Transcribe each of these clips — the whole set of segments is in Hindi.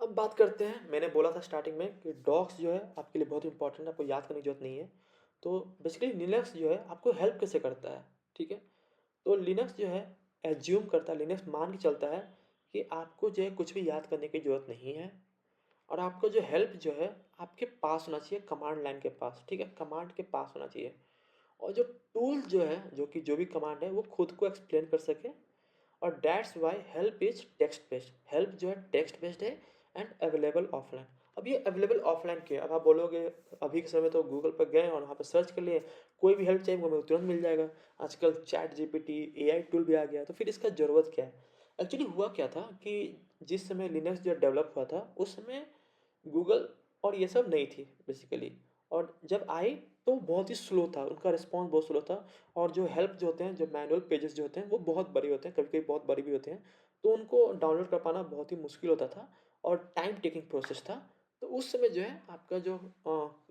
अब बात करते हैं, मैंने बोला था स्टार्टिंग में कि डॉक्स जो है आपके लिए बहुत इंपॉर्टेंट है, आपको याद करने की ज़रूरत नहीं है। तो बेसिकली लिनक्स जो है आपको हेल्प कैसे करता है, ठीक है? तो लिनक्स जो है एज़्यूम करता है, लिनक्स मान के चलता है कि आपको जो है कुछ भी याद करने की ज़रूरत नहीं है और आपको जो हेल्प जो है आपके पास होना चाहिए, कमांड लाइन के पास, ठीक है? कमांड के पास होना चाहिए और जो टूल जो है, जो भी कमांड है वो खुद को एक्सप्लेन कर सके और that's why help is text based. Help जो है टेक्स्ट बेस्ड है एंड अवेलेबल ऑफलाइन। अब ये अवेलेबल ऑफलाइन क्या है? अब आप बोलोगे अभी के समय तो गूगल पर गए और वहाँ पर सर्च कर लिए, कोई भी हेल्प चाहिए वो तुरंत मिल जाएगा। आजकल चैट जीपीटी एआई टूल भी आ गया है, तो फिर इसका ज़रूरत क्या है? एक्चुअली हुआ क्या था कि जिस समय लिनक्स जो डेवलप हुआ था उस समय गूगल और ये सब नहीं थी बेसिकली। और जब आई तो बहुत ही स्लो था, उनका रिस्पॉन्स बहुत स्लो था। और जो हेल्प जो होते हैं, जो मैनुअल पेजेस जो होते हैं वो बहुत बड़े होते हैं, कभी कभी बहुत बड़े भी होते हैं, तो उनको डाउनलोड कर पाना बहुत ही मुश्किल होता था और टाइम टेकिंग प्रोसेस था। तो उस समय जो है आपका जो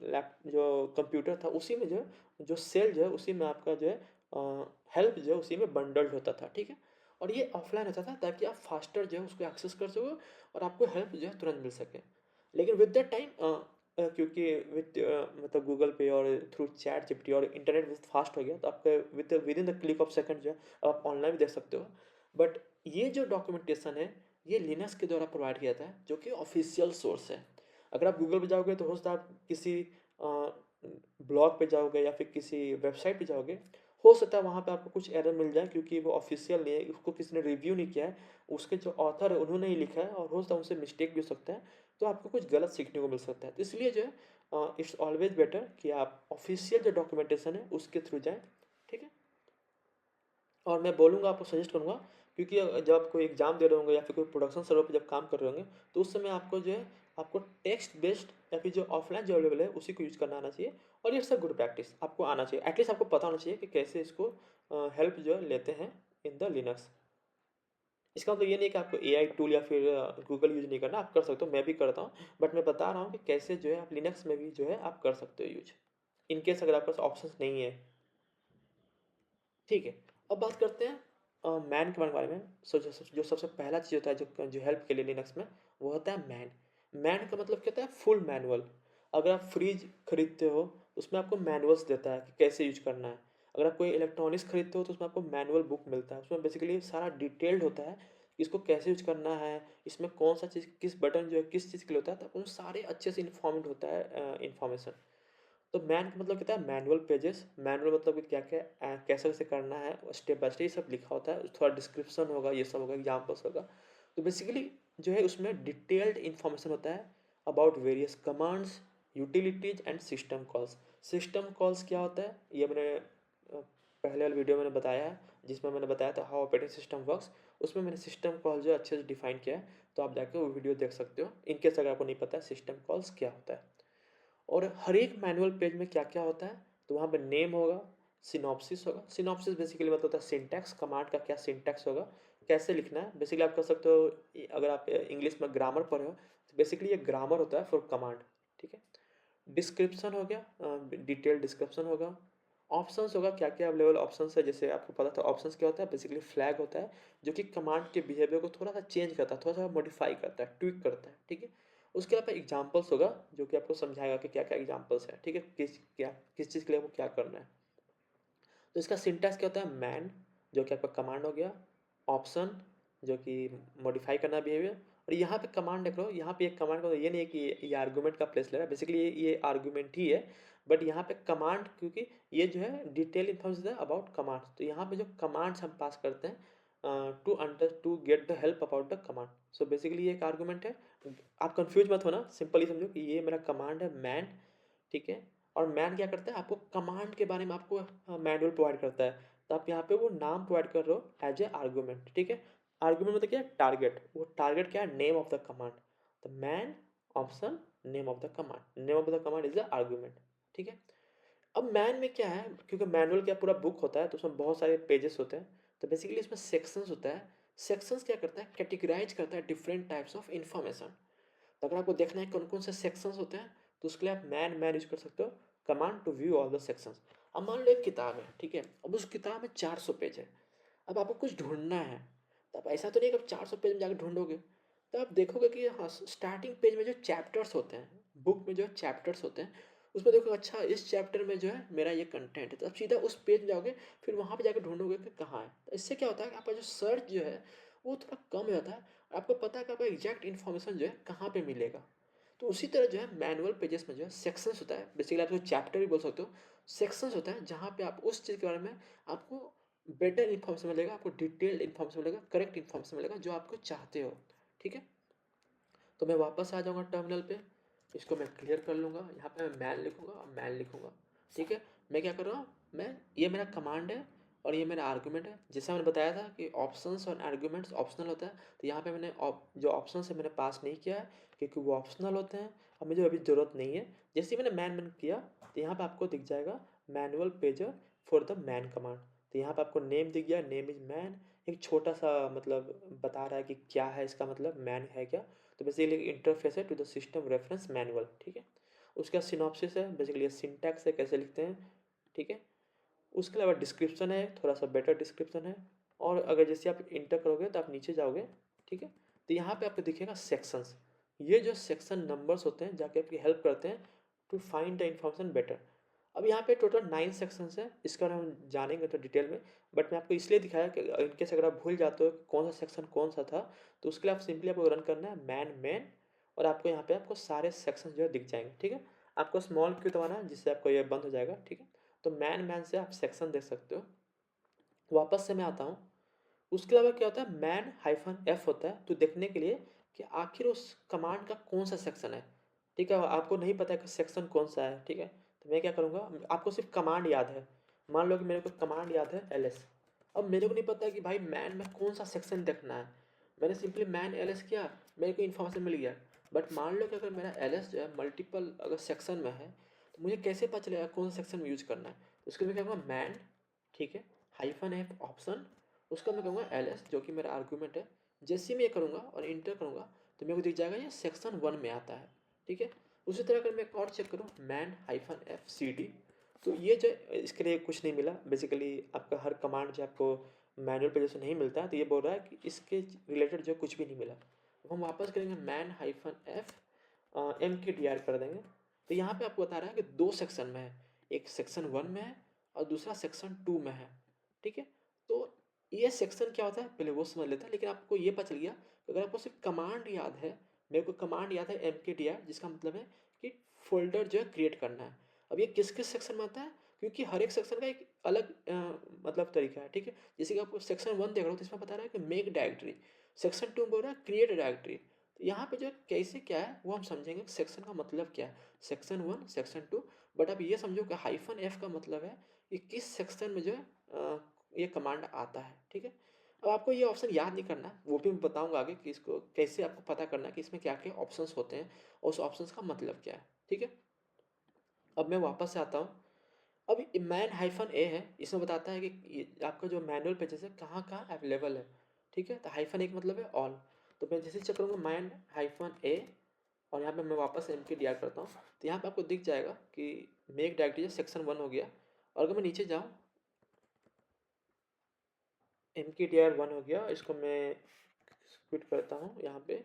लैप जो कंप्यूटर था उसी में जो है जो सेल जो है उसी में आपका जो है हेल्प जो है उसी में बंडल्ड होता था, ठीक है? और ये ऑफलाइन होता था ताकि आप फास्टर जो है उसको एक्सेस कर सको और आपको हेल्प जो है तुरंत मिल सके। लेकिन विद द टाइम क्योंकि विद मतलब गूगल पे और थ्रू चैट जीपीटी और इंटरनेट बहुत फास्ट हो गया, तो आपके with in the click of second जो है आप ऑनलाइन भी देख सकते हो। बट ये जो डॉक्यूमेंटेशन है ये लिनक्स के द्वारा प्रोवाइड किया जाता है, जो कि ऑफिशियल सोर्स है। अगर आप गूगल पे जाओगे तो हो सकता है आप किसी ब्लॉग पे जाओगे या फिर किसी वेबसाइट पे जाओगे, हो सकता है वहाँ पे आपको कुछ एरर मिल जाए क्योंकि वो ऑफिशियल नहीं है, उसको किसी ने रिव्यू नहीं किया है, उसके जो ऑथर है उन्होंने ही लिखा है और हो सकता है उनसे मिस्टेक भी हो सकता है। तो आपको कुछ गलत सीखने को मिल सकता है, तो इसलिए जो है इट्स ऑलवेज बेटर कि आप ऑफिशियल जो डॉक्यूमेंटेशन है उसके थ्रू जाएं, ठीक है? और मैं बोलूँगा, आपको सजेस्ट करूँगा, क्योंकि जब आप कोई एग्जाम दे रहे होंगे या फिर कोई प्रोडक्शन सर्वर पे जब काम कर रहे होंगे तो उस समय आपको जो है आपको टेक्स्ट बेस्ड या फिर जो ऑफलाइन जो अवेलेबल है उसी को यूज़ करना आना चाहिए। और इट्स अ गुड प्रैक्टिस, आपको आना चाहिए, एटलीस्ट आपको पता होना चाहिए कि कैसे इसको हेल्प जो है लेते हैं इन द लिनक्स। इसका मतलब ये नहीं कि आपको एआई टूल या फिर गूगल यूज़ नहीं करना, आप कर सकते हो, मैं भी करता हूँ। बट मैं बता रहा हूँ कि कैसे जो है आप लिनक्स में भी जो है आप कर सकते हो यूज, इन केस अगर आपके पास ऑप्शन नहीं है, ठीक है? अब बात करते हैं मैन कमांड के बारे में। सो जो सबसे पहला चीज़ होता है जो जो हेल्प के लिए लिनक्स में, वो होता है मैन। मैन का मतलब क्या होता है? Full manual. अगर आप फ्रिज खरीदते हो तो उसमें आपको मैनुअल्स देता है कि कैसे यूज करना है। अगर आप कोई इलेक्ट्रॉनिक्स खरीदते हो तो उसमें आपको मैनुअल बुक मिलता है, उसमें बेसिकली सारा डिटेल्ड होता है कि इसको कैसे यूज करना है, इसमें कौन सा चीज़ किस बटन जो है किस चीज़ के लिए होता है, तो उन सारे अच्छे से इन्फॉर्म्ड होता है इन्फॉर्मेशन। तो मैन का मतलब क्या है? Manual pages. मैनुअल मतलब कि क्या क्या कैसे कैसे करना है, स्टेप बाय स्टेप सब लिखा होता है, थोड़ा डिस्क्रिप्शन होगा, ये सब होगा, एग्जाम्पल्स होगा। तो बेसिकली जो है उसमें डिटेल्ड इन्फॉर्मेशन होता है about various commands, utilities and system calls. System calls क्या होता है ये मैंने पहले वाले वीडियो में बताया है, जिसमें मैंने बताया था हाउ ऑपरेटिंग सिस्टम वर्क्स। उसमें मैंने सिस्टम कॉल जो है अच्छे से डिफाइन किया है, तो आप जाके वो वीडियो देख सकते हो इनकेस अगर आपको नहीं पता है सिस्टम कॉल्स क्या होता है। और हर एक मैनुअल पेज में क्या-क्या होता है, तो वहाँ पे नेम होगा, सिनॉप्सिस होगा। सिनॉप्सिस बेसिकली मतलब होता है सिंटैक्स, कमांड का क्या सिंटैक्स होगा, कैसे लिखना है। बेसिकली आप कर सकते हो अगर आप इंग्लिश में ग्रामर पढ़े हो, तो बेसिकली ये ग्रामर होता है फॉर कमांड, ठीक है? डिस्क्रिप्शन हो गया, डिटेल डिस्क्रिप्शन होगा। ऑप्शंस होगा, क्या-क्या अवेलेबल ऑप्शंस है, जैसे आपको पता था ऑप्शंस क्या होता है, बेसिकली फ्लैग होता है, जो कि कमांड के बिहेवियर को थोड़ा-सा चेंज करता है, थोड़ा-सा मॉडिफाई करता है, ट्विक करता है, ठीक है? उसके अलावा एग्जांपल्स होगा, जो कि आपको समझाएगा कि क्या-क्या एग्जांपल्स हैं, ठीक है? किस चीज़ के लिए आपको क्या करना है। तो इसका सिंटैक्स क्या होता है? मैन, जो कि आपका कमांड हो गया, ऑप्शन, जो कि मॉडिफाई करना बिहेवियर। और यहाँ पे कमांड देख लो, यहाँ पे एक कमांड का ये नहीं है कि ये आर्गुमेंट का प्लेस ले रहा है, बेसिकली ये आर्गुमेंट ही है। बट यहाँ पे कमांड, क्योंकि ये जो है डिटेल इन्फॉर्मेशन है अबाउट कमांड, तो यहाँ पे जो कमांड्स हम पास करते हैं to get the help about the command. So basically ये एक आर्गुमेंट है। आप कंफ्यूज मत होना, सिंपली समझो कि ये मेरा कमांड है मैन, ठीक है? और मैन क्या करता है? आपको कमांड के बारे में आपको मैनुअल प्रोवाइड करता है। तो आप यहाँ पे वो नाम प्रोवाइड कर रहे हो एज ए आर्गुमेंट, ठीक है? आर्गुमेंट मतलब क्या है? टारगेट। वो टारगेट क्या है? Name of the command. The man, option, name of the command. Name of the command is the argument, ठीक है? अब मैन में क्या है, क्योंकि मैनुअल क्या पूरा बुक होता है तो उसमें बहुत सारे पेजेस होते हैं, तो बेसिकली इसमें सेक्शंस होता है। सेक्शंस क्या करता है? कैटेगराइज करता है डिफरेंट टाइप्स ऑफ इन्फॉर्मेशन। तो अगर आपको देखना है कौन कौन से सेक्शंस होते हैं, तो उसके लिए आप मैन यूज कर सकते हो, command to view all the sections. अब मान लो एक किताब है, ठीक है? अब उस किताब में 400 पेज है। अब आपको कुछ ढूंढना है, तो अब ऐसा तो नहीं कि आप 400 पेज में जाकर ढूंढोगे, तो आप देखोगे कि हाँ, स्टार्टिंग पेज में जो चैप्टर्स होते हैं, बुक में जो चैप्टर्स होते हैं, उसमें देखोगे अच्छा इस चैप्टर में जो है मेरा ये कंटेंट है, तो आप सीधा उस पेज में जाओगे, फिर वहाँ पे जाके ढूँढोगे कि कहाँ है। तो इससे क्या होता है कि आपका जो सर्च जो है, वो थोड़ा कम हो जाता है। आपको पता है कि आपको एग्जैक्ट इन्फॉर्मेशन जो है कहाँ पे मिलेगा। तो उसी तरह जो है मैनुअल पेजेस में जो है सेक्शंस होता है, बेसिकली आप उसको चैप्टर भी बोल सकते हो। सेक्शंस होता है जहाँ पे आप उस चीज़ के बारे में आपको बेटर इन्फॉर्मेशन मिलेगा, आपको डिटेल्ड इन्फॉर्मेशन मिलेगा, करेक्ट इन्फॉर्मेशन मिलेगा जो आपको चाहते हो। ठीक है? तो मैं वापस आ जाऊँगा टर्मिनल पे, इसको मैं क्लियर कर लूँगा, यहाँ पे मैं मैन लिखूँगा और मैन लिखूँगा। ठीक है? मैं क्या कर रहा हूँ, मैं ये मेरा कमांड है और ये मेरा आर्गुमेंट है। जैसा मैंने बताया था कि ऑप्शंस और आर्गुमेंट्स ऑप्शनल होता है, तो यहाँ पे मैंने जो ऑप्शंस है मैंने पास नहीं किया है क्योंकि वो ऑप्शनल होते हैं और मुझे अभी ज़रूरत नहीं है। जैसे ही मैंने मैन किया, तो यहाँ पे आपको दिख जाएगा manual pager for the man command. तो यहाँ पे आपको नेम दिख गया, नेम इज़ मैन। एक छोटा सा मतलब बता रहा है कि क्या है इसका मतलब, मैन है क्या। तो बेसिकली इंटरफेस है to the system reference manual. ठीक है? उसका सिनॉप्सिस है, बेसिकली सिंटैक्स है, कैसे लिखते हैं। ठीक है? उसके अलावा डिस्क्रिप्शन है, थोड़ा सा बेटर डिस्क्रिप्शन है। और अगर जैसे आप इंटर करोगे तो आप नीचे जाओगे। ठीक है? तो यहाँ पे आपको दिखेगा सेक्शंस। ये जो सेक्शन नंबर्स होते हैं जाके आपकी हेल्प करते हैं to find the information better. अब यहाँ पे टोटल 9 सेक्शंस है, इसका हम जानेंगे तो डिटेल में। बट मैं आपको इसलिए दिखाया कि इनकेस अगर आप भूल जाते हो कि कौन सा सेक्शन कौन सा था, तो उसके लिए आप सिंपली आपको रन करना है मैन मैन, और आपको यहाँ पे आपको सारे सेक्शन जो है दिख जाएंगे। ठीक है? आपको स्मॉल क्यू दबाना है जिससे आपको ये बंद हो जाएगा। ठीक है? तो मैन मैन से आप सेक्शन देख सकते हो। वापस से मैं आता हूँ। उसके अलावा क्या होता है, मैन हाइफन एफ होता है तो देखने के लिए कि आखिर उस कमांड का कौन सा सेक्शन है। ठीक है? आपको नहीं पता है कि सेक्शन कौन सा है। ठीक है? तो मैं क्या करूँगा, आपको सिर्फ कमांड याद है। मान लो कि मेरे को कमांड याद है ls। अब मेरे को नहीं पता कि भाई मैन में कौन सा सेक्शन देखना है। मैंने सिंपली मैन ls किया, मेरे को इन्फॉर्मेशन मिल गया। बट मान लो कि अगर मेरा ls जो है मल्टीपल अगर सेक्शन में है, तो मुझे कैसे पता चलेगा कौन सा सेक्शन में यूज करना है। तो उसके लिए मैं क्या करूँगा, मैन, ठीक है, हाइफन एफ ऑप्शन, उसका मैं कहूँगा ls जो कि मेरा आर्गूमेंट है। जैसे ही मैं ये करूँगा और इंटर करूँगा, तो मेरे को दिख जाएगा ये सेक्शन 1 में आता है। ठीक है? उसी तरह अगर मैं एक और चेक करूँ, man hyphen F C D, तो ये जो इसके लिए कुछ नहीं मिला। बेसिकली आपका हर कमांड जो आपको मैनुअल पे जैसे नहीं मिलता है, तो ये बोल रहा है कि इसके रिलेटेड जो कुछ भी नहीं मिला। अब हम वापस करेंगे मैन हाइफन एफ एम के डी आर कर देंगे। तो यहाँ पे आपको बता रहा है कि 2 सेक्शन में है, एक सेक्शन 1 में है और दूसरा सेक्शन 2 में है। ठीक है? तो ये सेक्शन क्या होता है पहले वो समझ लेते हैं। लेकिन आपको ये पता चल गया कि अगर आपको सिर्फ कमांड याद है, मेरे को कमांड याद है एम के डी आर, जिसका मतलब है कि फोल्डर जो है क्रिएट करना है। अब ये किस किस सेक्शन में आता है, क्योंकि हर एक सेक्शन का एक अलग मतलब तरीका है। ठीक है? जैसे कि आपको सेक्शन 1 देख रहा हो तो इसमें बता रहा है कि मेक डायरेक्टरी, सेक्शन 2 बोल रहा है क्रिएट डायरेक्टरी। तो यहाँ पे जो कैसे क्या है वो हम समझेंगे, सेक्शन का मतलब क्या है, सेक्शन 1 सेक्शन 2। बट आप ये समझो कि हाइफन एफ का मतलब है कि किस सेक्शन में जो है ये कमांड आता है। ठीक है? अब आपको ये ऑप्शन याद नहीं करना है, वो भी मैं बताऊंगा आगे कि इसको कैसे आपको पता करना है कि इसमें क्या क्या ऑप्शंस होते हैं और उस ऑप्शंस का मतलब क्या है। ठीक है? अब मैं वापस से आता हूँ। अब मैन हाइफन ए है, इसमें बताता है कि आपका जो मैनुअल पेजेस है कहाँ कहाँ अवेलेबल है। ठीक है? तो हाइफन एक मतलब है ऑल। तो मैं जैसे चेक करूँगा मैन हाइफन ए, और यहाँ पे मैं वापस एम के डी आर करता हूँ, तो यहाँ पे आपको दिख जाएगा कि मेक डायरेक्टरी सेक्शन 1 हो गया। और अगर मैं नीचे जाऊँ, एम के डी आर 1 हो गया, इसको मैं क्विट करता हूँ यहाँ पे।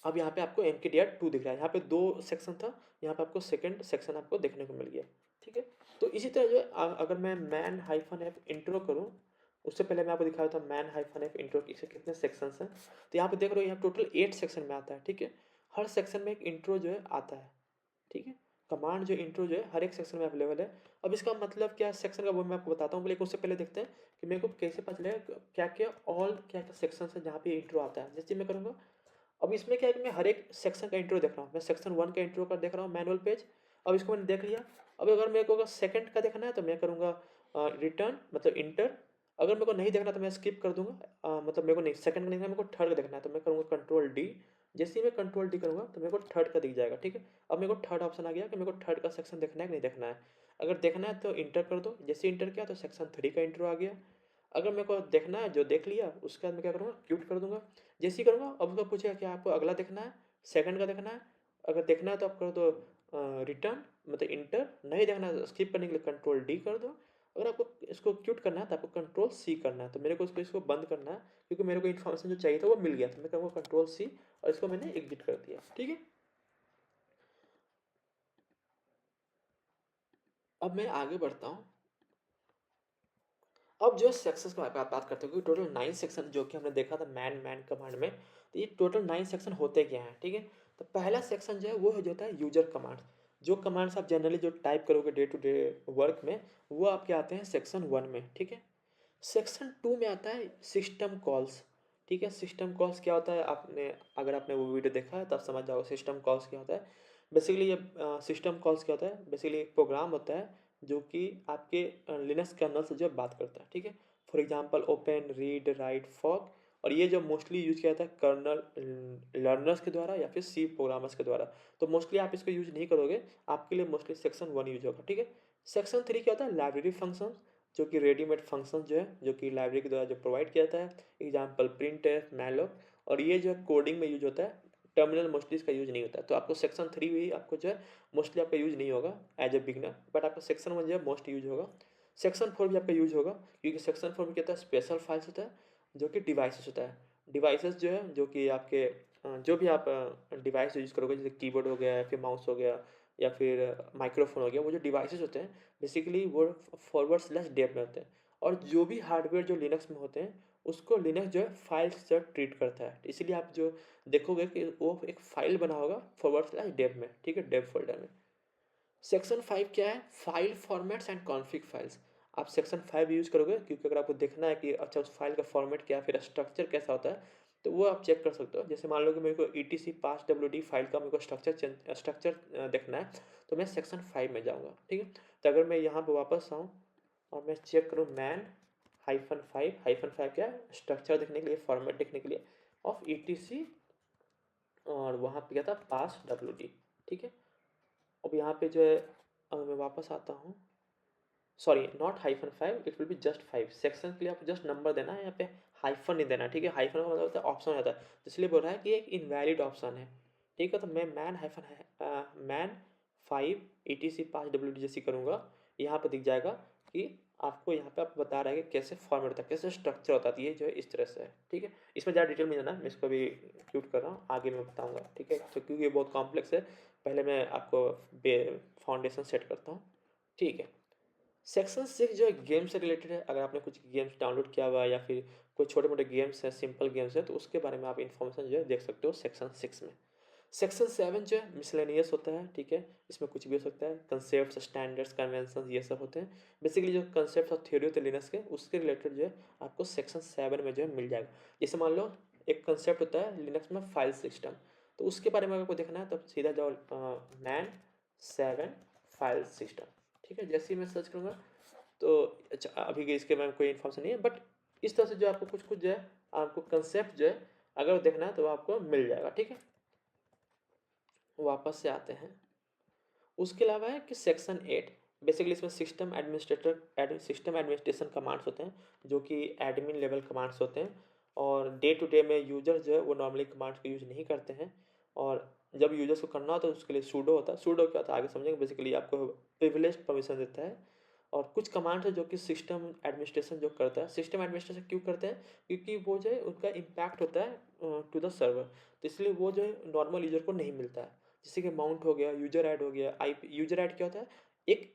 अब यहाँ पे आपको एम के डी आर 2 दिख रहा है, यहाँ पे 2 सेक्शन था, यहाँ पे आपको सेकंड सेक्शन आपको देखने को मिल गया। ठीक है? तो इसी तरह जो है अगर मैं मैन हाइफन एफ इंट्रो करूँ, उससे पहले मैं आपको दिखाया था मैन हाइफन एफ इंट्रो के कितने सेक्शंस हैं। तो यहाँ पे देख रहे हो यहाँ टोटल 8 सेक्शन में आता है। ठीक है? हर सेक्शन में एक इंट्रो जो है आता है। ठीक है? कमांड जो इंट्रो जो है हर एक सेक्शन में अवेलेबल है। अब इसका मतलब क्या सेक्शन का वो मैं आपको बताता हूँ, लेकिन उससे पहले देखते हैं कि मेरे को कैसे पता चलेगा क्या क्या ऑल क्या क्या सेक्शन है जहाँ पे इंट्रो आता है। जैसे मैं करूँगा, अब इसमें क्या है कि मैं हर एक सेक्शन का इंट्रो देख रहा हूँ। मैं सेक्शन 1 का इंट्रो कर देख रहा हूँ मैनुअल पेज। अब इसको मैंने देख लिया। अब अगर मेरे को अगर सेकंड का देखना है तो मैं करूँगा रिटर्न मतलब इंटर। अगर मेरे को नहीं देखना तो मैं स्किप कर दूंगा। मतलब मेरे को नहीं सेकंड का नहीं देखना, मेरे को थर्ड का देखना है, तो मैं करूँगा कंट्रोल डी। जैसे ही मैं कंट्रोल डी करूँगा तो मेरे को थर्ड का दिख जाएगा। ठीक है? अब मेरे को थर्ड ऑप्शन आ गया कि मेरे को थर्ड का सेक्शन देखना है कि नहीं देखना है। अगर देखना है तो इंटर कर दो। जैसे इंटर किया तो सेक्शन 3 का इंट्रो आ गया। अगर मेरे को देखना है जो देख लिया, उसके बाद मैं क्या करूँगा, क्यूट कर दूंगा। जैसे ही करूँगा अब उसका पूछेगा कि आपको अगला देखना है, सेकंड का देखना है। अगर देखना है तो आप कर दो रिटर्न मतलब इंटर, नहीं देखना है तो स्किप करने के लिए कंट्रोल डी कर दो। अगर आपको इसको क्यूट करना है तो आपको कंट्रोल सी करना है। तो मेरे को इसको बंद करना है क्योंकि मेरे को इन्फॉर्मेशन जो चाहिए था वो मिल गया, तो मैं करूँगा कंट्रोल सी और इसको मैंने एग्जिट कर दिया। ठीक है, अब मैं आगे बढ़ता हूँ। अब जो सेक्शंस की बात करते हैं, क्योंकि टोटल 9 सेक्शन जो कि हमने देखा था मैन मैन कमांड में, तो ये टोटल 9 सेक्शन होते क्या हैं, ठीक है। तो पहला सेक्शन जो है वो जो होता है यूजर कमांड्स। जो कमांड्स आप जनरली जो टाइप करोगे डे टू डे वर्क में, वो आपके आते हैं सेक्शन 1 में, ठीक है। सेक्शन 2 में आता है सिस्टम कॉल्स। ठीक है, सिस्टम कॉल्स क्या होता है, आपने अगर आपने वो वीडियो देखा है तब समझ जाओगे सिस्टम कॉल्स क्या होता है। बेसिकली ये सिस्टम कॉल्स क्या होता है, बेसिकली एक प्रोग्राम होता है जो कि आपके लिनक्स कर्नल से जो बात करता है। ठीक है, for example open, read, write, fork. और ये जो मोस्टली यूज किया जाता है कर्नल लर्नर्स के द्वारा या फिर सी प्रोग्रामर्स के द्वारा। तो मोस्टली आप इसको यूज नहीं करोगे, आपके लिए मोस्टली सेक्शन 1 यूज होगा। ठीक है, सेक्शन 3 क्या होता है, लाइब्रेरी फंक्शन, जो कि रेडीमेड फंक्शन जो है जो कि लाइब्रेरी के द्वारा जो प्रोवाइड किया जाता है। एग्जाम्पल प्रिंट है, मैलोक। और ये जो है कोडिंग में यूज होता है, टर्मिनल मोस्टली इसका यूज नहीं होता है। तो आपको सेक्शन 3 भी आपको जो है मोस्टली आपका यूज नहीं होगा एज ए बिगनर, बट आपका सेक्शन 1 जो है मोस्ट यूज होगा। सेक्शन 4 भी आपका यूज होगा, क्योंकि सेक्शन 4 में क्या होता है, स्पेशल फाइल्स होता है जो कि डिवाइसेस होता है। डिवाइसेस जो है जो कि आपके जो भी आप डिवाइस यूज करोगे, जैसे कीबोर्ड हो गया या फिर माउस हो गया या फिर माइक्रोफोन हो गया, वो जो डिवाइसेस होते हैं बेसिकली वो फॉरवर्ड स्लैश डेव में होते हैं। और जो भी हार्डवेयर जो लिनक्स में होते हैं उसको लिनक्स जो है फाइल्स से ट्रीट करता है। तो इसीलिए आप जो देखोगे कि वो एक फाइल बना होगा फॉरवर्ड स्लैश डेव में, ठीक है, डेव फोल्डर में। सेक्शन 5 क्या है, file formats and config files. आप सेक्शन 5 यूज़ करोगे क्योंकि अगर आपको देखना है कि अच्छा उस फाइल का फॉर्मेट क्या है, फिर स्ट्रक्चर कैसा होता है, तो वो आप चेक कर सकते हो। जैसे मान लो कि मेरे को ईटीसी पास डब्ल्यूडी फाइल का मेरे को स्ट्रक्चर देखना है, तो मैं सेक्शन 5 में जाऊँगा। ठीक है, तो अगर मैं यहाँ पर वापस आऊँ और मैं चेक करूँ मैन -5 क्या है, स्ट्रक्चर देखने के लिए, फॉर्मेट देखने के लिए ऑफ ईटीसी, और वहाँ पे क्या था, पास डब्ल्यूडी। ठीक है, अब यहाँ पे जो है, अगर मैं वापस आता हूँ, sorry not -5, it will be just 5 section के लिए आपको जस्ट नंबर देना है, यहाँ पे हाइफन नहीं देना। ठीक है, हाइफन का मतलब होता है ऑप्शन होता है, तो इसलिए बोल रहा है कि एक इनवैलिड ऑप्शन है। ठीक है, तो मैं मैन 5 ETC पास WDJC करूँगा, यहाँ पे दिख जाएगा कि आपको यहाँ पे आप बता रहा है कि कैसे फॉर्मेट होता है, कैसे स्ट्रक्चर होता है। ये जो है इस तरह से है। ठीक है, इसमें ज़्यादा डिटेल में जाना, मैं इसको भी क्यूट कर रहा हूँ, आगे मैं बताऊँगा। ठीक है, तो क्योंकि ये बहुत कॉम्प्लेक्स है, पहले मैं आपको फाउंडेशन सेट करता हूँ। ठीक है, सेक्शन 6 जो है गेम से रिलेटेड है। अगर आपने कुछ गेम्स डाउनलोड किया हुआ है या फिर कोई छोटे मोटे गेम्स हैं, सिंपल गेम्स है, तो उसके बारे में आप इन्फॉर्मेशन जो है देख सकते हो सेक्शन 6 में। सेक्शन 7 जो है मिसलेनियस होता है। ठीक है, इसमें कुछ भी हो सकता है, कंसेप्ट, स्टैंडर्ड्स, कन्वेंशन, ये सब होते हैं। बेसिकली जो कंसेप्ट और थ्योरी होते हैं लिनक्स के, उसके रिलेटेड जो है आपको सेक्शन 7 में जो है मिल जाएगा। जैसे मान लो एक कंसेप्ट होता है लिनक्स में फाइल सिस्टम, तो उसके बारे में आपको देखना है, तब सीधा जाओ मैन 7 फाइल सिस्टम। ठीक है, जैसे ही मैं सर्च करूँगा तो अच्छा, अभी के इसके बारे में कोई इन्फॉर्मेशन नहीं है, बट इस तरह से जो आपको कुछ कुछ जो है आपको कंसेप्ट जो है अगर देखना है तो आपको मिल जाएगा। ठीक है, वापस से आते हैं। उसके अलावा है कि सेक्शन 8, बेसिकली इसमें सिस्टम एडमिनिस्ट्रेशन कमांड्स होते हैं जो कि एडमिन लेवल कमांड्स होते हैं। और डे टू डे में यूजर जो है वो नॉर्मली कमांड्स को यूज़ नहीं करते हैं, और जब यूजर्स को करना होता है तो उसके लिए सूडो होता है। सूडो क्या होता है आगे समझेंगे, बेसिकली आपको प्रिविलेज्ड परमिशन देता है। और कुछ कमांड्स है जो कि सिस्टम एडमिनिस्ट्रेशन जो करता है। सिस्टम एडमिनिस्ट्रेशन क्यों करते हैं, क्योंकि वो जो है उनका इम्पैक्ट होता है टू द सर्वर, तो इसलिए वो जो है नॉर्मल यूजर को नहीं मिलता है। जैसे कि माउंट हो गया, यूजर ऐड हो गया। आईपी यूजर ऐड क्या होता है, एक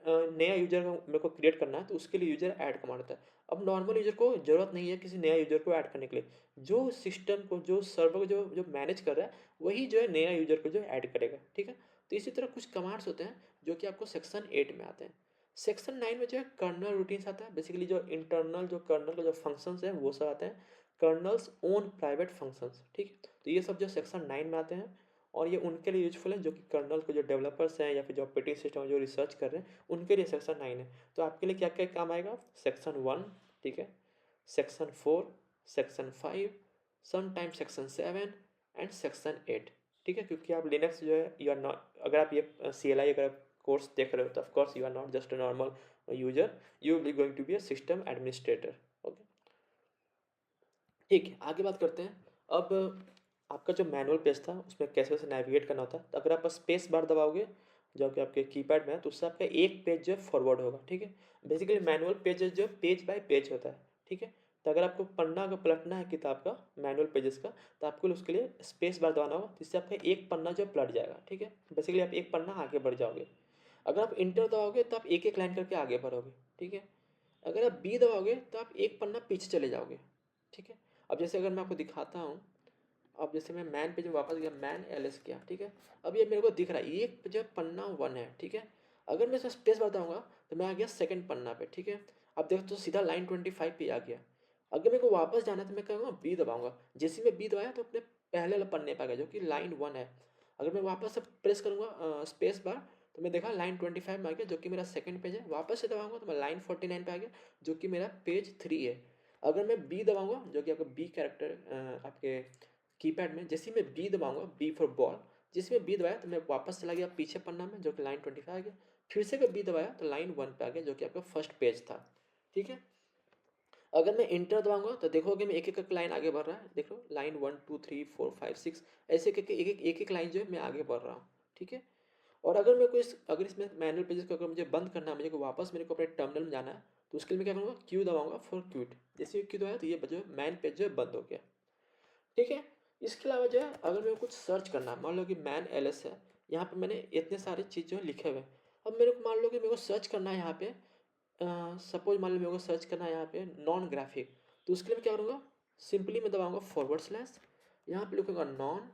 नया यूजर का मेरे को क्रिएट करना है, तो उसके लिए यूजर ऐड कमांड होता है। अब नॉर्मल यूजर को ज़रूरत नहीं है किसी नया यूजर को ऐड करने के लिए, जो सिस्टम को, जो सर्वर को जो जो मैनेज कर रहा है, वही जो है नया यूजर को जो ऐड करेगा। ठीक है, तो इसी तरह कुछ कमांड्स होते हैं जो कि आपको सेक्शन 8 में आते हैं। सेक्शन 9 में जो है कर्नल रूटीन्स आता है, बेसिकली जो इंटरनल जो कर्नल का जो फंक्शंस है वो सब आते हैं। Colonel's own private functions. ठीक है, तो ये सब जो सेक्शन 9 में आते हैं, और ये उनके लिए यूजफुल है जो कि कर्नल के जो डेवलपर्स हैं या फिर जो ऑपरेटिंग सिस्टम जो रिसर्च कर रहे हैं, उनके लिए सेक्शन 9 है। तो आपके लिए क्या क्या काम आएगा, सेक्शन 1, ठीक है, section 4, section 5, sometime section 7 and section 8। ठीक है, क्योंकि आप लिनक्स जो है यू आर नॉट, अगर आप ये CLI अगर आप कोर्स देख रहे हो तो of course you are not just a normal user, you will be going to be a system administrator. Okay, ठीक है, आगे बात करते हैं। अब आपका जो मैनुअल पेज था उसमें कैसे कैसे नेविगेट करना होता है, तो अगर आप स्पेस बार दबाओगे जो कि आपके कीपैड में है, तो उससे आपका एक पेज जो है फॉरवर्ड होगा, ठीक है। बेसिकली मैनुअल पेजेस जो है पेज बाय पेज होता है, ठीक है। तो अगर आपको पन्ना अगर पलटना है किताब का मैनुअल पेजेस का, तो आपको उसके लिए स्पेस बार दबाना होगा, जिससे आपका एक पन्ना जो है पलट जाएगा, ठीक है। बेसिकली आप एक पन्ना आगे बढ़ जाओगे। अगर आप इंटर दबाओगे तो आप एक एक लाइन करके आगे बढ़ोगे, ठीक है। अगर आप बी दबाओगे तो आप एक पन्ना पीछे चले जाओगे, ठीक है। अब जैसे अगर मैं आपको दिखाता हूँ, अब जैसे मैं मैन पे जब वापस गया, मैन एलएस किया, ठीक है। अब ये मेरे को दिख रहा है ये जो पन्ना 1 है, ठीक है। अगर मैं इसमें स्पेस बताऊंगा तो मैं आ गया सेकंड पन्ना पे, ठीक है। अब देखो तो सीधा लाइन 25 पे आ गया। अगर मेरे को वापस जाना है तो मैं करूँगा बी दबाऊंगा, जैसे मैं बी दबाया तो अपने पहले वाले पन्ने पे आ गया जो कि लाइन 1 है। अगर मैं वापस से प्रेस करूँगा स्पेस बार, तो मैं देखा लाइन 25 में आ गया जो कि मेरा सेकंड पेज है। वापस से दबाऊंगा तो मैं लाइन 49 पे आ गया जो कि मेरा पेज 3 है। अगर मैं बी दबाऊंगा जो कि आपका बी कैरेक्टर आपके कीपैड में, जैसे ही मैं बी दबाऊंगा, बी फॉर बॉल, जिसमें मैं बी दबाया तो मैं वापस चला गया पीछे पन्ना में जो कि लाइन 25 आ गया। फिर से अगर बी दबाया तो लाइन 1 पे आ गया जो कि आपका फर्स्ट पेज था, ठीक है। अगर मैं इंटर दबाऊंगा तो देखोगे मैं एक एक लाइन आगे बढ़ रहा है, देखो लाइन 1 2 3 4 5 6, ऐसे करके एक एक लाइन जो है मैं आगे बढ़ रहा हूँ, ठीक है। और अगर मैं कोई अगर इसमें मैनुअल पेजेस को अगर मुझे बंद करना है, मुझे को वापस मेरे को अपने टर्मिनल में जाना है, तो उसके लिए मैं क्या करूँगा, क्यू दबाऊंगा फॉर क्यूट। जैसे क्यू दबाया तो ये जो मैन पेज जो है बंद हो गया, ठीक है। इसके अलावा जो है अगर मेरे को कुछ सर्च करना है, मान लो कि मैन एलएस है, यहाँ पे मैंने इतने सारे चीज़ जो है लिखे हुए हैं। अब मेरे को मान लो कि मेरे को सर्च करना है यहाँ पे, सपोज मान लो मेरे को सर्च करना है यहाँ पे नॉन ग्राफिक, तो उसके लिए मैं क्या करूँगा, सिंपली मैं दबाऊंगा फॉरवर्ड स्लैश, यहाँ पे लिखूंगा नॉन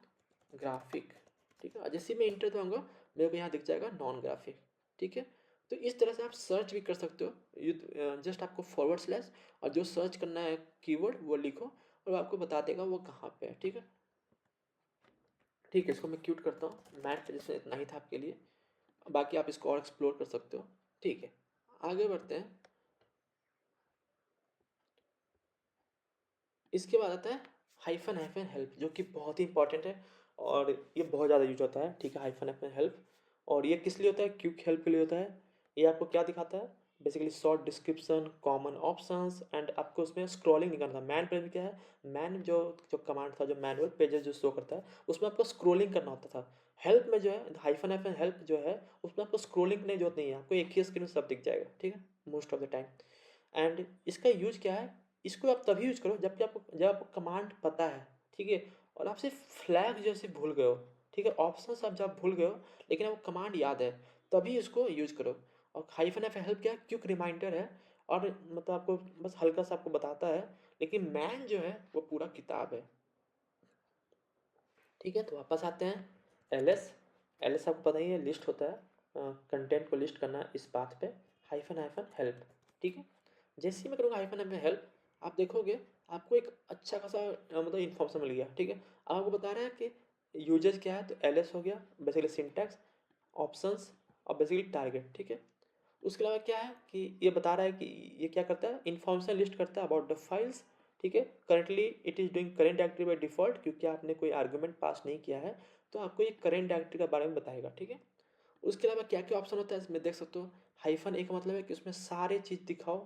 ग्राफिक, ठीक है। और जैसे ही मैं इंटर दबाऊंगा मेरे को यहाँ दिख जाएगा नॉन ग्राफिक, ठीक है। तो इस तरह से आप सर्च भी कर सकते हो, जस्ट आपको फॉरवर्ड स्लैश और जो सर्च करना है कीवर्ड वो लिखो और वो आपको बता देगा वो कहाँ पे है, ठीक है। ठीक है, इसको मैं क्यूट करता हूँ। मैथ जैसे इतना ही था आपके लिए, बाकी आप इसको और एक्सप्लोर कर सकते हो, ठीक है। आगे बढ़ते हैं। इसके बाद आता है हाइफन हाइफन हेल्प, जो कि बहुत ही इंपॉर्टेंट है और ये बहुत ज़्यादा यूज होता है, ठीक है। हाइफन हाइफन हेल्प, और ये किस लिए होता है, क्विक हेल्प के लिए होता है। ये आपको क्या दिखाता है, basically short description, common options, and आपको उसमें स्क्रॉलिंग नहीं करना था। मैन पेज में क्या है, मैन जो जो कमांड था, जो मैनुअल पेजेस जो शो करता है, उसमें आपको स्क्रॉलिंग करना होता था। हेल्प में जो है हाइफन हाइफन हेल्प जो है, उसमें आपको स्क्रॉलिंग करने की जरूरत नहीं है, आपको एक ही स्क्रीन में सब दिख जाएगा, ठीक है, most of the time. And इसका यूज क्या है, इसको आप तभी यूज करो जब आपको कमांड पता है, ठीक है। और आप सिर्फ फ्लैग जैसे भूल गए हो, ठीक है, ऑप्शंस आप जब भूल गए हो लेकिन आपको कमांड याद है, तभी इसको यूज करो। और हाइफन एफ हेल्प क्या है, क्विक रिमाइंडर है, और मतलब आपको बस हल्का सा आपको बताता है, लेकिन मैन जो है वो पूरा किताब है, ठीक है। तो वापस आते हैं एलएस। एलएस आपको पता ही है, लिस्ट होता है, कंटेंट को लिस्ट करना इस बात पे, हाइफन हाइफन हेल्प, ठीक है। जैसे ही मैं करूँगा हाइफन हाइफन हेल्प, आप देखोगे आपको एक अच्छा खासा मतलब इन्फॉर्मेशन मिल गया, ठीक है। अब आपको बता रहा है कि यूजेज क्या है, तो एलएस हो गया बेसिकली सिंटैक्स, ऑप्शंस और बेसिकली टारगेट, ठीक है। उसके अलावा क्या है कि ये बता रहा है कि ये क्या करता है, इन्फॉर्मेशन लिस्ट करता है अबाउट द फाइल्स, ठीक है। Currently it is doing current directory by default, क्योंकि आपने कोई आर्गूमेंट पास नहीं किया है, तो आपको ये करेंट डायरेक्टरी के बारे में बताएगा, ठीक है। उसके अलावा क्या क्या ऑप्शन होता है इसमें देख सकते हो। हाइफन ए का मतलब है कि उसमें सारे चीज़ दिखाओ।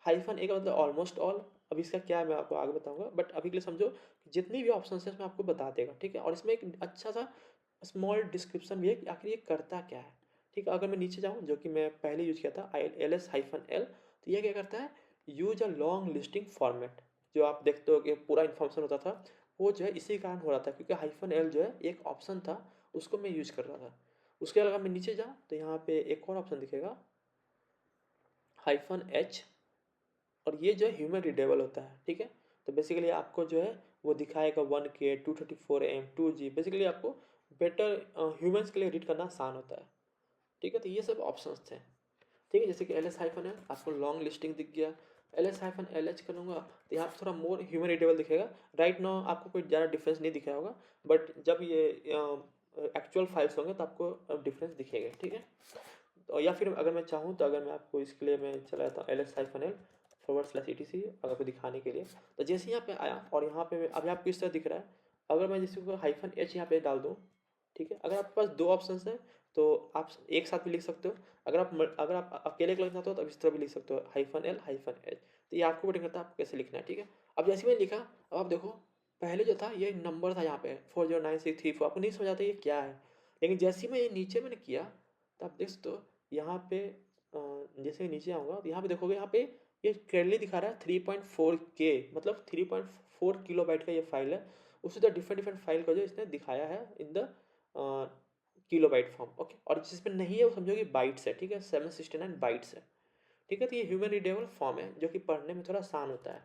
हाइफन ए का मतलब ऑलमोस्ट ऑल। अब इसका क्या है मैं आपको आगे बताऊंगा, बट अभी के लिए समझो कि जितनी भी ऑप्शन है इसमें आपको बता देगा, ठीक है। और इसमें एक अच्छा सा स्मॉल डिस्क्रिप्शन भी है कि आखिर ये करता क्या है, ठीक है। अगर मैं नीचे जाऊँ, जो कि मैं पहले यूज किया था एल एस हाइफन एल, तो यह क्या करता है, use a long listing format. जो आप देखते हो कि पूरा इन्फॉर्मेशन होता था, वो जो है इसी कारण हो रहा था, क्योंकि हाइफन एल जो है एक ऑप्शन था, उसको मैं यूज कर रहा था। उसके अलावा मैं नीचे जाऊँ तो यहाँ पे एक और ऑप्शन दिखेगा, हाइफन एच, और ये जो है ह्यूमन रीडेबल होता है, ठीक है। तो बेसिकली आपको जो है वो दिखाएगा 1K 234M 2G, बेसिकली आपको बेटर ह्यूमंस के लिए रीड करना आसान होता है, ठीक है। तो ये सब ऑप्शंस थे, ठीक है। जैसे कि एल एस हाइफन है, आपको लॉन्ग लिस्टिंग दिख गया। L S hyphen L H करूँगा तो यहाँ पे थोड़ा मोर ह्यूमन रीडेबल दिखेगा। राइट नाउ आपको कोई ज़्यादा डिफरेंस नहीं दिखाया होगा, बट जब ये एक्चुअल फाइल्स होंगे तो आपको डिफरेंस दिखेगा, ठीक है। तो या फिर अगर मैं चाहूँ तो अगर मैं आपको इसके लिए मैं चला जाता हूँ L S hyphen L forward slash E T C, अगर आपको दिखाने के लिए। तो जैसे यहाँ पे आया और यहाँ पे अभी आपको इस तरह दिख रहा है, अगर मैं जैसे को हाइफन एच यहाँ पे डाल दूँ, ठीक है। अगर आपके पास दो ऑप्शन है तो आप एक साथ भी लिख सकते हो। अगर आप अकेले लिखना चाहते हो तो इस तरह भी लिख सकते हो, हाइफन एल हाइफन एच। तो ये आपको डिपेंड करता है आपको कैसे लिखना है, ठीक है। अब जैसे मैंने लिखा, अब आप देखो पहले जो था ये नंबर था यहाँ पे 409634, आपको नहीं समझ आता ये क्या है। लेकिन जैसे ही मैं ये नीचे मैंने किया, तो आप देख सकते हो यहाँ पे जैसे नीचे आऊँगा तो यहाँ पे देखोगे, यहाँ पे ये क्लियरली दिखा रहा है 3.4K, मतलब 3.4 किलोबाइट का ये फाइल है। उसी तरह डिफरेंट डिफरेंट फाइल का जो इसने दिखाया है in the kilobyte form. Okay, और जिसमें नहीं है वो समझो कि बाइट्स है, ठीक है, 769 बाइट्स है, ठीक है। तो ये ह्यूमन रीडेबल फॉर्म है जो कि पढ़ने में थोड़ा आसान होता है।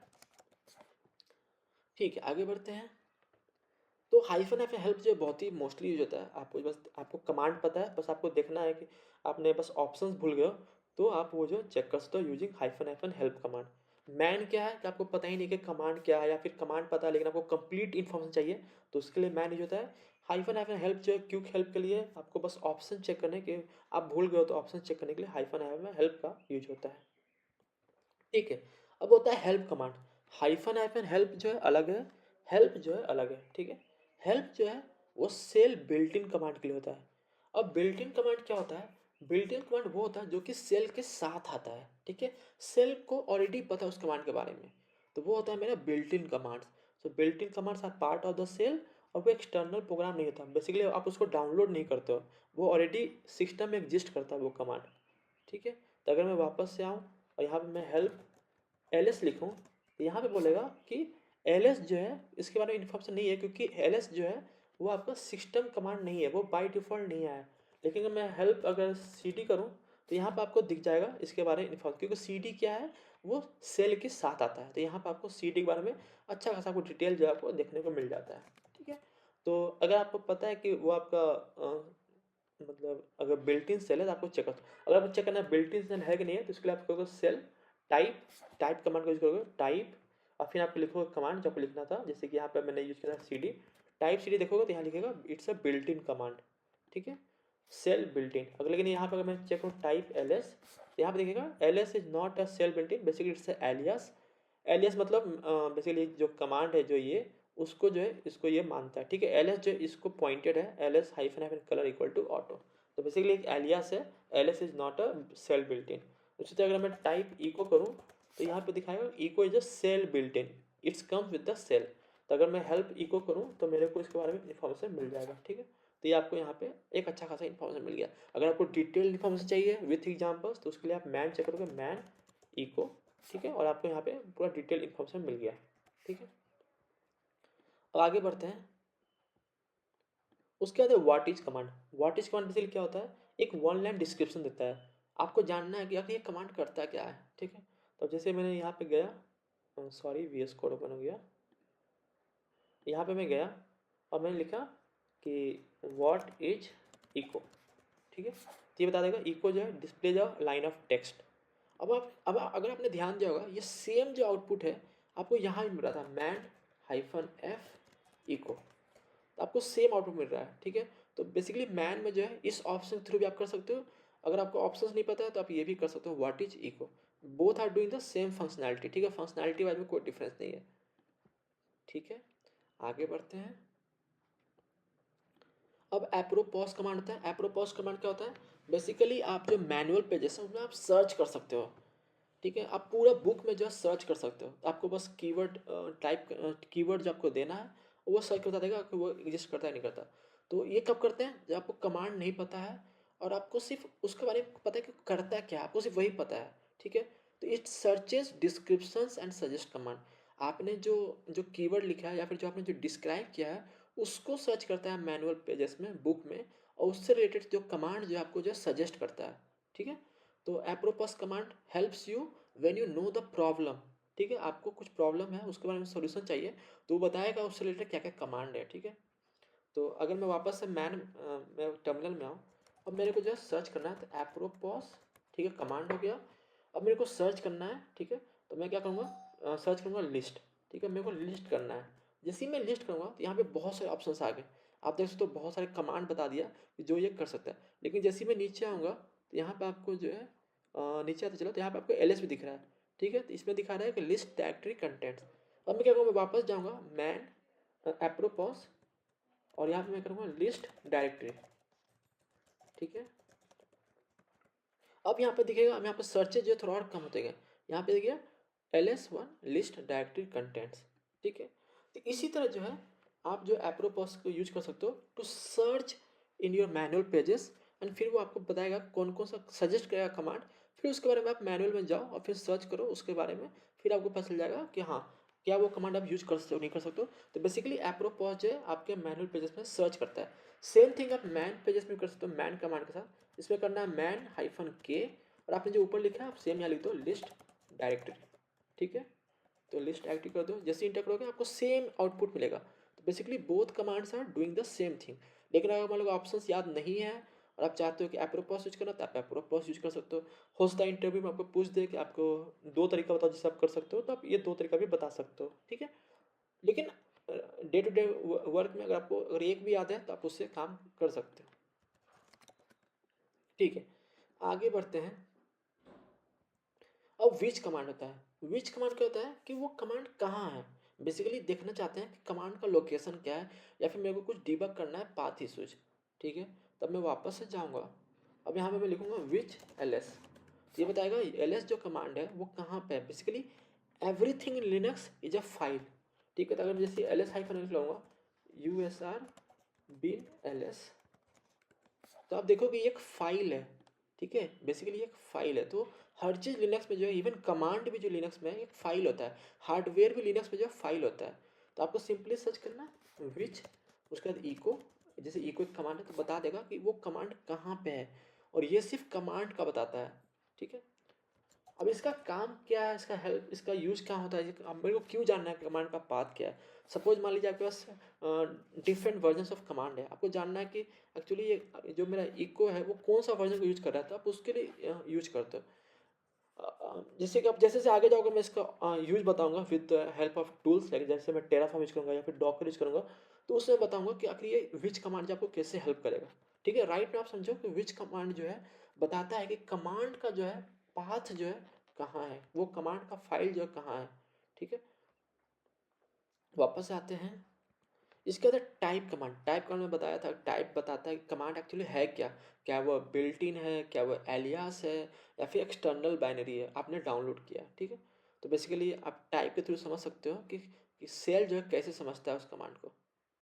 ठीक है, आगे बढ़ते हैं। तो हाइफन एफ हेल्प जो है बहुत ही मोस्टली यूज होता है। आपको बस आपको कमांड पता है, बस आपको देखना है कि आपने बस ऑप्शंस भूल गए हो तो आप वो जो चेक कर सकते हो using hyphen F help command. Man क्या है कि आपको पता ही नहीं कि कमांड क्या है, या फिर कमांड पता है लेकिन आपको कंप्लीट इन्फॉर्मेशन चाहिए, तो उसके लिए मैन यूज होता है। हाइफन एफ हेल्प जो है क्विक हेल्प के लिए, आपको बस ऑप्शन चेक करने के, आप भूल गए हो तो ऑप्शन चेक करने के लिए हाइफन एफ हेल्प का यूज होता है। ठीक है, अब होता है help command. Hyphen hyphen help जो है अलग है, हेल्प जो है अलग है, ठीक है। हेल्प जो है वो सेल बिल्ट इन कमांड के लिए होता है। अब बिल्ट इन कमांड क्या होता है? बिल्ट इन कमांड वो होता है जो कि सेल के साथ आता है, ठीक है। सेल को ऑलरेडी पता है उस कमांड के बारे में, तो वो होता है मेरा built in command. So built in commands are part of the shell, और वो एक्सटर्नल प्रोग्राम नहीं होता, बेसिकली आप उसको डाउनलोड नहीं करते हो, वो ऑलरेडी सिस्टम में एग्जिस्ट करता है वो कमांड, ठीक है। तो अगर मैं वापस से आऊँ और यहाँ पे मैं हेल्प एल एस लिखूँ तो यहाँ पे बोलेगा कि एल एस जो है इसके बारे में इन्फॉर्मेशन नहीं है, क्योंकि एल एस जो है वो आपका सिस्टम कमांड नहीं है, वो बाय डिफ़ॉल्ट नहीं आया है। लेकिन अगर मैं हेल्प अगर सी डी करूँ तो यहाँ पे आपको दिख जाएगा इसके बारे में इन्फॉर्मेशन, क्योंकि सी डी क्या है, वो सेल के साथ आता है। तो यहाँ पे आपको सी डी के बारे में अच्छा खासा आपको डिटेल जो है आपको देखने को मिल जाता है, ठीक है। तो अगर आपको पता है कि वो आपका मतलब अगर बिल्ट इन सेल है तो आपको चेक कर, अगर आपको चेक करना है बिल्ट इन सेल है कि नहीं है, तो इसके लिए आप करोगे सेल टाइप, टाइप कमांड का यूज करोगे टाइप, और फिर आपको लिखोगे कमांड जो आपको लिखना था, जैसे कि यहाँ पे मैंने यूज किया था C D, type C D देखोगे तो यहाँ लिखेगा it's a built in command, ठीक है, सेल बिल्ट इन। अगर लेकिन यहाँ पे अगर मैं चेक करूँ टाइप एल एस, तो यहाँ पे देखिएगा L S is not a shell built in, basically it's alias. Alias मतलब बेसिकली जो कमांड है जो ये उसको जो है इसको ये मानता है, ठीक है। एल एस जो इसको पॉइंटेड है, L S hyphen hyphen colour equal to auto, तो बेसिकली एक एलियास है, L S is not a shell built in. उसी तरह अगर मैं टाइप इको करूँ तो यहाँ पे दिखाएगा echo is a shell built in, it's comes with the shell. तो अगर मैं हेल्प इको करूँ तो मेरे को इसके बारे में इन्फॉर्मेशन मिल जाएगा, ठीक है। तो ये आपको यहाँ पे एक अच्छा खासा इन्फॉर्मेशन मिल गया। अगर आपको डिटेल इन्फॉर्मेशन चाहिए विथ एग्जाम्पल्स तो उसके लिए आप मैन चेक करोगे, मैन इको, ठीक है, और आपको यहाँ पे पूरा डिटेल इन्फॉर्मेशन मिल गया, ठीक है। अब आगे बढ़ते हैं। उसके बाद है what is command. What is command basically क्या होता है, एक वन लाइन डिस्क्रिप्शन देता है, आपको जानना है कि आखिर ये कमांड करता क्या है, ठीक है। तो जैसे मैंने यहाँ पे गया, sorry V S code open हो गया, यहाँ पे मैं गया और मैंने लिखा कि व्हाट इज इको, ठीक है। तो ये बता देगा इको जो है display the line of text. अब अगर आपने ध्यान दिया होगा ये सेम जो आउटपुट है आपको यहाँ भी मिल रहा था, मैन हाइफन एफ इको, तो आपको सेम आउटपुट मिल रहा है, ठीक है। तो बेसिकली मैन में जो है इस ऑप्शन के थ्रू भी आप कर सकते हो, अगर आपको ऑप्शंस नहीं पता है तो आप ये भी कर सकते हो what is echo. Both are doing the same functionality, ठीक है, फंक्शनैलिटी वाइज में कोई डिफरेंस नहीं है, ठीक है। आगे बढ़ते हैं। अब एप्रोपॉज कमांड होता है। एप्रोपॉज कमांड क्या होता है, बेसिकली आप जो मैनुअल पेजेस है उसमें आप सर्च कर सकते हो, ठीक है। आप पूरा बुक में जो है सर्च कर सकते हो, आपको बस कीवर्ड टाइप कीवर्ड जो आपको देना है वो सर्च बता देगा कि वो एग्जिस्ट करता है नहीं करता। तो ये कब करते हैं, जब आपको कमांड नहीं पता है और आपको सिर्फ उसके बारे में पता है कि करता क्या है, आपको सिर्फ वही पता है, ठीक है। तो it searches descriptions and suggest command, आपने जो जो कीवर्ड लिखा है या फिर जो आपने जो डिस्क्राइब किया है उसको सर्च करता है मैनुअल पेजेस में, बुक में, और उससे रिलेटेड जो कमांड जो आपको जो सजेस्ट करता है, ठीक है। तो apropos command helps you when you know the problem, ठीक है। आपको कुछ प्रॉब्लम है उसके बारे में सोल्यूशन चाहिए तो वो बताएगा उससे रिलेटेड क्या क्या कमांड है, ठीक है। तो अगर मैं वापस से मैं टर्मिनल में आऊँ, अब मेरे को जो है सर्च करना है तो एप्रोपॉस, ठीक है, कमांड हो गया। अब मेरे को सर्च करना है, ठीक है, तो मैं क्या करूँगा, सर्च करूँगा लिस्ट, ठीक है, मेरे को लिस्ट करना है। जैसे ही मैं लिस्ट करूँगा तो यहाँ पे बहुत सारे ऑप्शंस आ गए, आप देख सकते हो बहुत सारे कमांड बता दिया कि जो ये कर सकता है। लेकिन जैसे ही मैं नीचे आऊँगा तो यहाँ पे आपको जो है नीचे आते चलो तो यहाँ पे आपको एल एस भी दिख रहा है, ठीक है। तो इसमें दिखा रहा है कि लिस्ट डायरेक्टरी कंटेंट्स। अब मैं क्या करूँगा, मैं वापस जाऊँगा मैन एप्रोपॉस, और यहाँ पे मैं करूँगा लिस्ट डायरेक्टरी, ठीक है। अब यहाँ पे दिखेगा, अब यहाँ पे सर्चेज जो थोड़ा और कम होते गए, यहाँ पे देखिए ls1 लिस्ट डायरेक्टरी कंटेंट्स, ठीक है। तो इसी तरह जो है आप जो एप्रोपॉस को यूज कर सकते हो to search in your manual pages and फिर वो आपको बताएगा कौन कौन सा सजेस्ट करेगा कमांड। फिर उसके बारे में आप मैनुअल में जाओ और फिर सर्च करो उसके बारे में। फिर आपको पता चल जाएगा कि हाँ, क्या वो कमांड आप यूज कर सकते हो नहीं कर सकते हो। तो बेसिकली एप्रोपॉज जो है आपके मैनुअल पेजेस में सर्च करता है। सेम थिंग आप मैन पेजेस में कर सकते हो मैन कमांड के साथ। इसमें करना है -k, और आपने जो ऊपर लिखा है आप सेम यहाँ लिख दो लिस्ट डायरेक्टरी। ठीक है, तो लिस्ट एक्टिव कर दो। जैसे इंटर करोगे आपको सेम आउटपुट मिलेगा। तो basically both commands are doing the same thing. लेकिन अगर मान लो ऑप्शंस याद नहीं है और आप चाहते हो कि एप्रोपॉस यूज करना, तो आप एप्रोपॉस यूज कर सकते हो। हो सकता है इंटरव्यू में आपको पूछ दे कि आपको दो तरीका बताओ जिससे आप कर सकते हो, तो आप ये दो तरीका भी बता सकते हो। ठीक है, लेकिन डे टू डे वर्क में अगर आपको अगर एक भी याद है तो आप उससे काम कर सकते हो। ठीक है, आगे बढ़ते हैं। अब विच कमांड होता है। विच कमांड क्या होता है कि वो कमांड कहाँ है। बेसिकली देखना चाहते हैं कि कमांड का लोकेशन क्या है, या फिर मेरे को कुछ डिबग करना है पाथ इशूज। ठीक है, तब मैं वापस से जाऊंगा। अब यहाँ पे मैं लिखूंगा विच ls। ये बताएगा ls जो कमांड है वो कहाँ पे है। Basically everything in Linux is a file. ठीक है, तो अगर जैसे ls हाइफन लाऊंगा usr bin ls, तो आप देखोगे ये एक फाइल है। ठीक है, बेसिकली एक फाइल है। तो हर चीज़ लिनक्स में जो है, इवन कमांड भी जो लिनक्स में है एक फाइल होता है। हार्डवेयर भी लिनक्स में जो है फाइल होता है। तो आपको सिंपली सर्च करना है विच, उसके बाद इको। जैसे इको एक कमांड है तो बता देगा कि वो कमांड कहाँ पे है, और ये सिर्फ कमांड का बताता है। ठीक है, अब इसका काम क्या है, इसका हेल्प, इसका यूज क्या होता है, अब मेरे को क्यों जानना है कमांड का पाथ क्या है। सपोज मान लीजिए आपके पास डिफरेंट वर्जन ऑफ कमांड है, आपको जानना है कि एक्चुअली ये जो मेरा इको है वो कौन सा वर्जन को यूज कर रहा है, तो आप उसके लिए यूज करते हो। जैसे कि आप जैसे जैसे आगे जाओगे मैं इसका यूज बताऊंगा with help of tools, like जैसे मैं टेराफॉर्म यूज करूंगा या फिर डॉकर यूज करूंगा, तो उसमें बताऊंगा कि आखिर ये विच कमांड जो आपको कैसे हेल्प करेगा। ठीक है, राइट में आप समझो कि विच कमांड जो है बताता है कि कमांड का जो है पाथ जो है कहाँ है, वो कमांड का फाइल जो है कहाँ है। ठीक है, वापस आते हैं। इसके अंदर टाइप कमांड, टाइप कमांड में बताया था, टाइप बताता है कि कमांड एक्चुअली है क्या। क्या वो बिल्ट इन है, क्या वो एलियास है, या फिर एक्सटर्नल बाइनरी है आपने डाउनलोड किया। ठीक है, तो बेसिकली आप टाइप के थ्रू समझ सकते हो कि सेल जो है कैसे समझता है उस कमांड को।